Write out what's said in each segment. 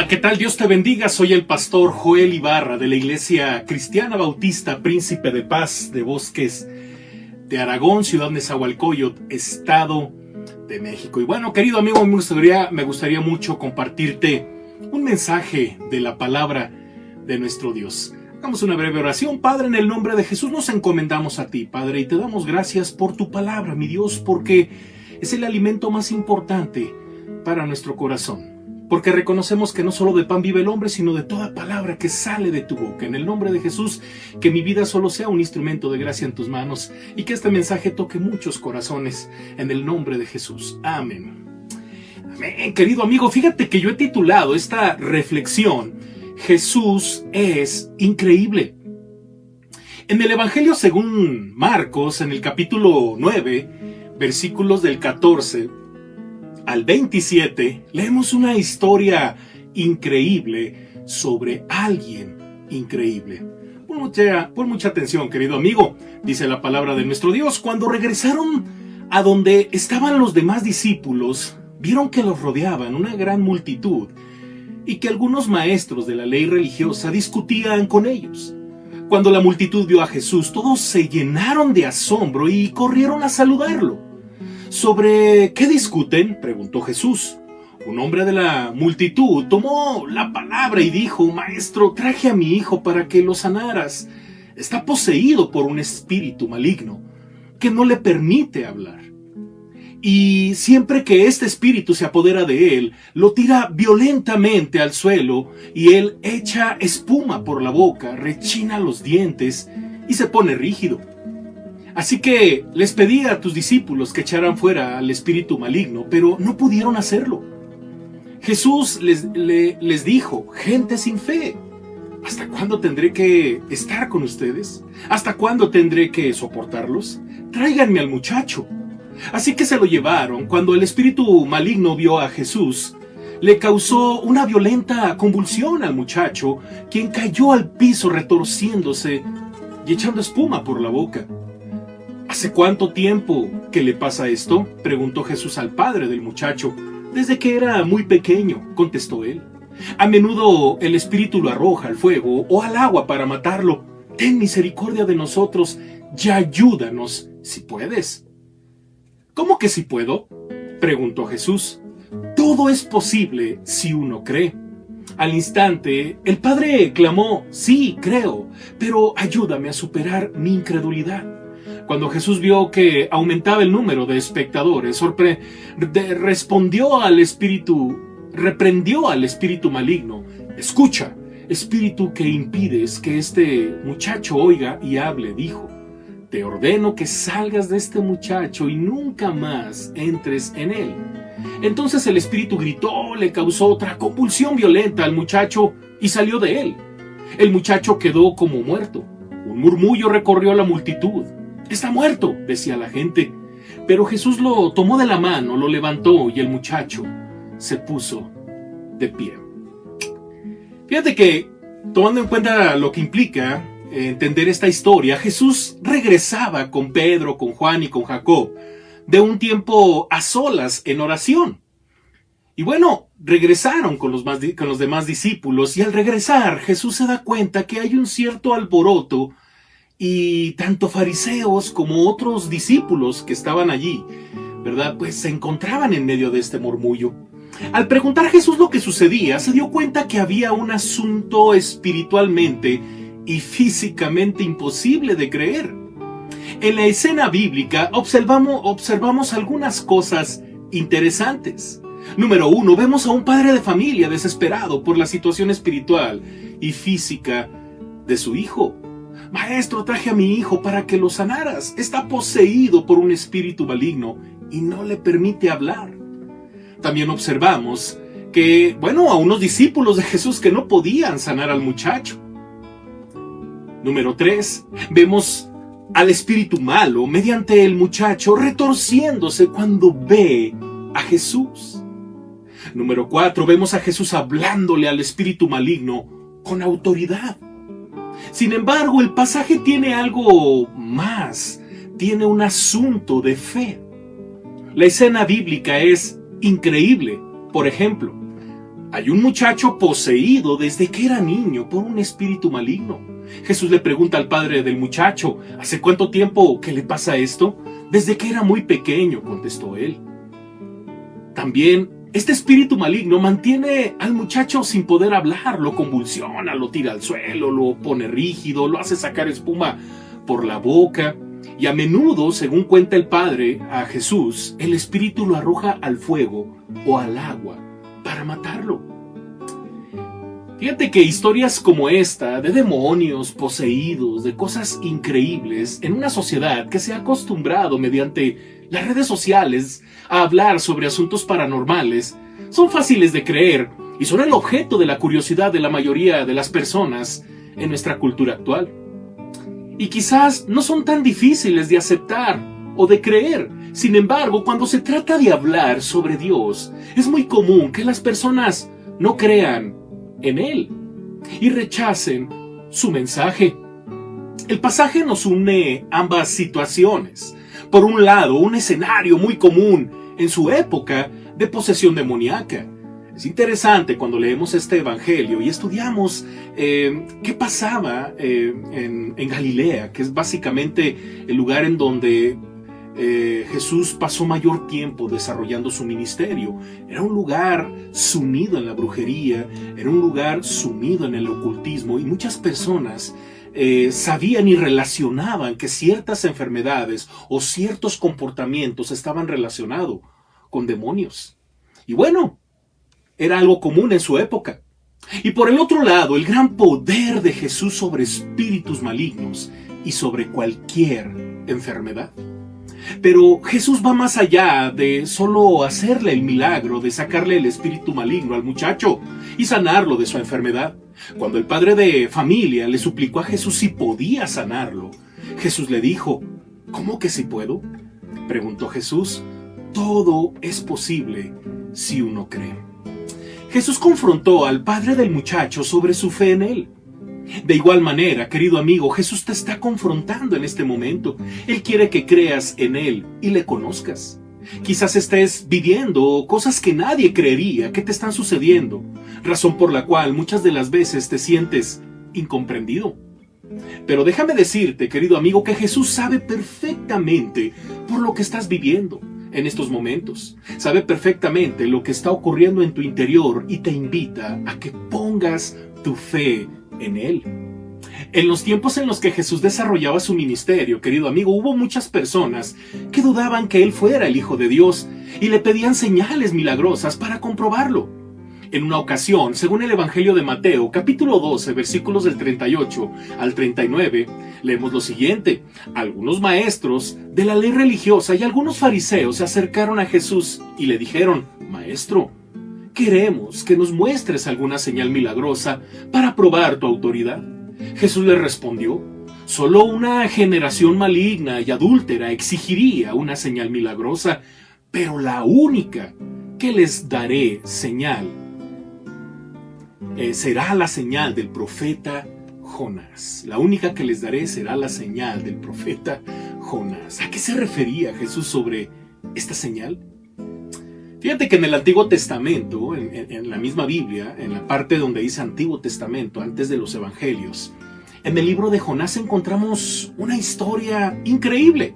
Hola, ¿qué tal? Dios te bendiga. Soy el pastor Joel Ibarra de la Iglesia Cristiana Bautista Príncipe de Paz de Bosques de Aragón, Ciudad Nezahualcóyotl, Estado de México. Y bueno, querido amigo, me gustaría mucho compartirte un mensaje de la palabra de nuestro Dios. Hagamos una breve oración. Padre, en el nombre de Jesús nos encomendamos a ti, Padre, y te damos gracias por tu palabra, mi Dios, porque es el alimento más importante para nuestro corazón. Porque reconocemos que no solo de pan vive el hombre, sino de toda palabra que sale de tu boca. En el nombre de Jesús, que mi vida solo sea un instrumento de gracia en tus manos y que este mensaje toque muchos corazones. En el nombre de Jesús. Amén. Amén. Querido amigo, fíjate que yo he titulado esta reflexión: Jesús es increíble. En el Evangelio según Marcos, en el capítulo 9, versículos del 14 al 27, leemos una historia increíble sobre alguien increíble. Pon mucha atención, querido amigo. Dice la palabra de nuestro Dios: cuando regresaron a donde estaban los demás discípulos, vieron que los rodeaban una gran multitud y que algunos maestros de la ley religiosa discutían con ellos. Cuando la multitud vio a Jesús, todos se llenaron de asombro y corrieron a saludarlo. ¿Sobre qué discuten?, preguntó Jesús. Un hombre de la multitud tomó la palabra y dijo: Maestro, traje a mi hijo para que lo sanaras. Está poseído por un espíritu maligno que no le permite hablar. Y siempre que este espíritu se apodera de él, lo tira violentamente al suelo y él echa espuma por la boca, rechina los dientes y se pone rígido. Así que les pedí a tus discípulos que echaran fuera al espíritu maligno, pero no pudieron hacerlo. Jesús les dijo: gente sin fe, ¿hasta cuándo tendré que estar con ustedes? ¿Hasta cuándo tendré que soportarlos? Tráiganme al muchacho. Así que se lo llevaron. Cuando el espíritu maligno vio a Jesús, le causó una violenta convulsión al muchacho, quien cayó al piso retorciéndose y echando espuma por la boca. ¿Hace cuánto tiempo que le pasa esto?, preguntó Jesús al padre del muchacho. Desde que era muy pequeño, contestó él. A menudo el espíritu lo arroja al fuego o al agua para matarlo. Ten misericordia de nosotros y ayúdanos si puedes. ¿Cómo que si puedo?, preguntó Jesús. Todo es posible si uno cree. Al instante, el padre clamó: sí, creo, pero ayúdame a superar mi incredulidad. Cuando Jesús vio que aumentaba el número de espectadores, reprendió al espíritu maligno. Escucha, espíritu que impides que este muchacho oiga y hable, dijo. Te ordeno que salgas de este muchacho y nunca más entres en él. Entonces el espíritu gritó, le causó otra convulsión violenta al muchacho y salió de él. El muchacho quedó como muerto. Un murmullo recorrió la multitud. Está muerto, decía la gente. Pero Jesús lo tomó de la mano, lo levantó y el muchacho se puso de pie. Fíjate que, tomando en cuenta lo que implica entender esta historia, Jesús regresaba con Pedro, con Juan y con Jacob de un tiempo a solas en oración. Y bueno, regresaron con los demás discípulos, y al regresar Jesús se da cuenta que hay un cierto alboroto, y tanto fariseos como otros discípulos que estaban allí, ¿verdad?, pues se encontraban en medio de este murmullo. Al preguntar a Jesús lo que sucedía, se dio cuenta que había un asunto espiritualmente y físicamente imposible de creer. En la escena bíblica observamos algunas cosas interesantes. Número 1, vemos a un padre de familia desesperado por la situación espiritual y física de su hijo. Maestro, traje a mi hijo para que lo sanaras. Está poseído por un espíritu maligno y no le permite hablar. También observamos que, a unos discípulos de Jesús que no podían sanar al muchacho. Número 3, vemos al espíritu malo mediante el muchacho retorciéndose cuando ve a Jesús. Número 4, vemos a Jesús hablándole al espíritu maligno con autoridad. Sin embargo, el pasaje tiene algo más, tiene un asunto de fe. La escena bíblica es increíble. Por ejemplo, Hay un muchacho poseído desde que era niño por un espíritu maligno. Jesús le pregunta al padre del muchacho, ¿hace cuánto tiempo que le pasa esto? Desde que era muy pequeño, contestó él. También, este espíritu maligno mantiene al muchacho sin poder hablar, lo convulsiona, lo tira al suelo, lo pone rígido, lo hace sacar espuma por la boca. Y a menudo, según cuenta el padre a Jesús, el espíritu lo arroja al fuego o al agua para matarlo. Fíjate que historias como esta, de demonios poseídos, de cosas increíbles, en una sociedad que se ha acostumbrado mediante las redes sociales a hablar sobre asuntos paranormales, son fáciles de creer y son el objeto de la curiosidad de la mayoría de las personas en nuestra cultura actual. Y quizás no son tan difíciles de aceptar o de creer. Sin embargo, cuando se trata de hablar sobre Dios, es muy común que las personas no crean en Él y rechacen su mensaje. El pasaje nos une ambas situaciones. Por un lado, un escenario muy común en su época de posesión demoníaca. Es interesante cuando leemos este evangelio y estudiamos qué pasaba en Galilea, que es básicamente el lugar en donde Jesús pasó mayor tiempo desarrollando su ministerio. Era un lugar sumido en la brujería, era un lugar sumido en el ocultismo y muchas personas sabían y relacionaban que ciertas enfermedades o ciertos comportamientos estaban relacionados con demonios. Y bueno, era algo común en su época. Y por el otro lado, el gran poder de Jesús sobre espíritus malignos y sobre cualquier enfermedad. Pero Jesús va más allá de solo hacerle el milagro de sacarle el espíritu maligno al muchacho y sanarlo de su enfermedad. Cuando el padre de familia le suplicó a Jesús si podía sanarlo, Jesús le dijo, ¿cómo que si puedo? Preguntó Jesús. Todo es posible si uno cree. Jesús confrontó al padre del muchacho sobre su fe en él. De igual manera, querido amigo, Jesús te está confrontando en este momento. Él quiere que creas en Él y le conozcas. Quizás estés viviendo cosas que nadie creería que te están sucediendo, razón por la cual muchas de las veces te sientes incomprendido. Pero déjame decirte, querido amigo, que Jesús sabe perfectamente por lo que estás viviendo en estos momentos. Sabe perfectamente lo que está ocurriendo en tu interior y te invita a que pongas tu fe en Él. En los tiempos en los que Jesús desarrollaba su ministerio, querido amigo, hubo muchas personas que dudaban que Él fuera el Hijo de Dios y le pedían señales milagrosas para comprobarlo. En una ocasión, según el Evangelio de Mateo, capítulo 12, versículos del 38 al 39, leemos lo siguiente. Algunos maestros de la ley religiosa y algunos fariseos se acercaron a Jesús y le dijeron, Maestro, queremos que nos muestres alguna señal milagrosa para probar tu autoridad. Jesús les respondió, solo una generación maligna y adúltera exigiría una señal milagrosa, pero la única que les daré señal será la señal del profeta Jonás. La única que les daré será la señal del profeta Jonás. ¿A qué se refería Jesús sobre esta señal? Fíjate que en el Antiguo Testamento, en la misma Biblia, en la parte donde dice Antiguo Testamento, antes de los Evangelios, en el libro de Jonás encontramos una historia increíble.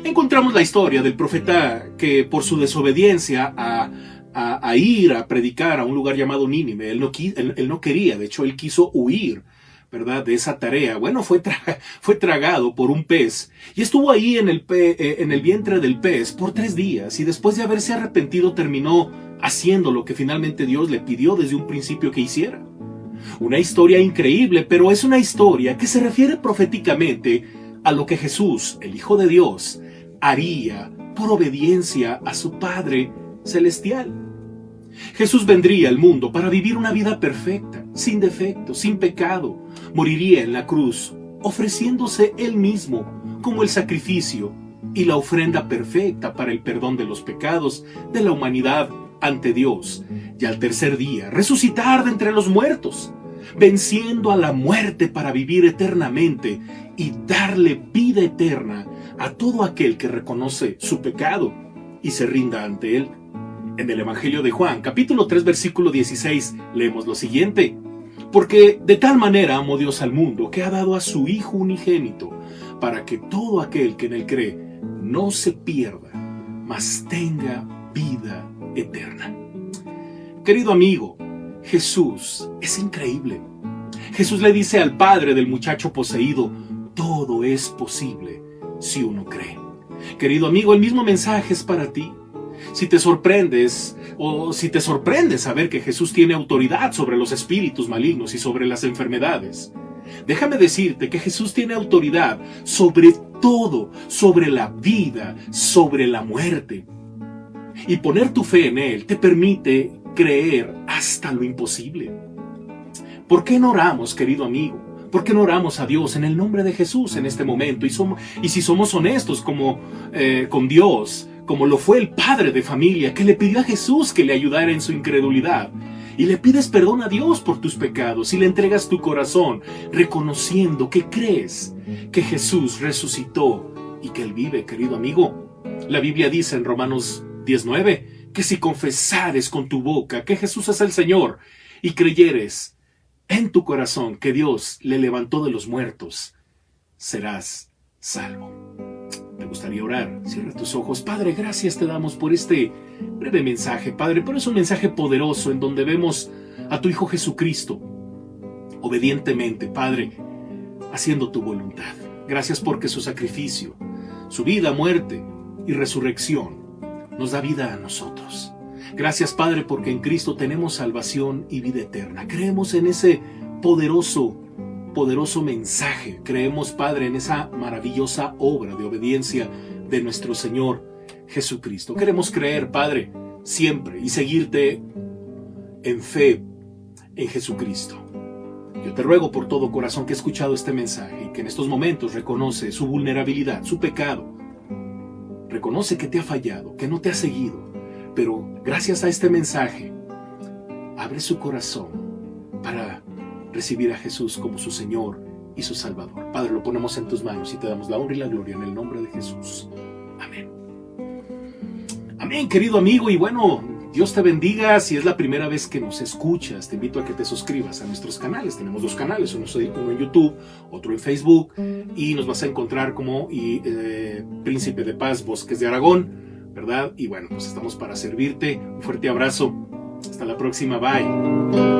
Encontramos la historia del profeta que por su desobediencia a ir a predicar a un lugar llamado Nínive, él no quería, de hecho él quiso huir, ¿verdad?, de esa tarea. Bueno, fue tragado por un pez y estuvo ahí en el vientre del pez por 3 días y después de haberse arrepentido terminó haciendo lo que finalmente Dios le pidió desde un principio que hiciera. Una historia increíble, pero es una historia que se refiere proféticamente a lo que Jesús, el Hijo de Dios, haría por obediencia a su Padre Celestial. Jesús vendría al mundo para vivir una vida perfecta, sin defecto, sin pecado. Moriría en la cruz, ofreciéndose Él mismo como el sacrificio y la ofrenda perfecta para el perdón de los pecados de la humanidad ante Dios. Y al tercer día, resucitar de entre los muertos, venciendo a la muerte para vivir eternamente y darle vida eterna a todo aquel que reconoce su pecado y se rinda ante Él. En el Evangelio de Juan, capítulo 3, versículo 16, leemos lo siguiente: porque de tal manera amó Dios al mundo, que ha dado a su Hijo unigénito, para que todo aquel que en él cree no se pierda, mas tenga vida eterna. Querido amigo, Jesús es increíble. Jesús le dice al padre del muchacho poseído: todo es posible si uno cree. Querido amigo, el mismo mensaje es para ti. Si te sorprendes saber que Jesús tiene autoridad sobre los espíritus malignos y sobre las enfermedades, déjame decirte que Jesús tiene autoridad sobre todo, sobre la vida, sobre la muerte. Y poner tu fe en Él te permite creer hasta lo imposible. ¿Por qué no oramos, querido amigo? ¿Por qué no oramos a Dios en el nombre de Jesús en este momento? Y si somos honestos con Dios, como lo fue el padre de familia que le pidió a Jesús que le ayudara en su incredulidad, y le pides perdón a Dios por tus pecados y le entregas tu corazón, reconociendo que crees que Jesús resucitó y que Él vive, querido amigo. La Biblia dice en Romanos 19 que si confesares con tu boca que Jesús es el Señor y creyeres en tu corazón que Dios le levantó de los muertos, serás salvo. ¿Te gustaría orar? Cierra tus ojos. Padre, gracias te damos por este breve mensaje, Padre, pero es un mensaje poderoso en donde vemos a tu Hijo Jesucristo obedientemente, Padre, haciendo tu voluntad. Gracias porque su sacrificio, su vida, muerte y resurrección nos da vida a nosotros. Gracias, Padre, porque en Cristo tenemos salvación y vida eterna. Creemos en ese poderoso mensaje. Creemos, Padre, en esa maravillosa obra de obediencia de nuestro Señor Jesucristo. Queremos creer, Padre, siempre y seguirte en fe en Jesucristo. Yo te ruego por todo corazón que ha escuchado este mensaje y que en estos momentos reconoce su vulnerabilidad, su pecado. Reconoce que te ha fallado, que no te ha seguido. Pero gracias a este mensaje, abre su corazón para recibir a Jesús como su Señor y su Salvador. Padre, lo ponemos en tus manos y te damos la honra y la gloria en el nombre de Jesús. Amén. Amén, querido amigo. Y bueno, Dios te bendiga. Si es la primera vez que nos escuchas, te invito a que te suscribas a nuestros canales. Tenemos 2 canales, uno en YouTube, otro en Facebook. Y nos vas a encontrar como Príncipe de Paz, Bosques de Aragón, ¿verdad? Y bueno, pues estamos para servirte. Un fuerte abrazo. Hasta la próxima. Bye.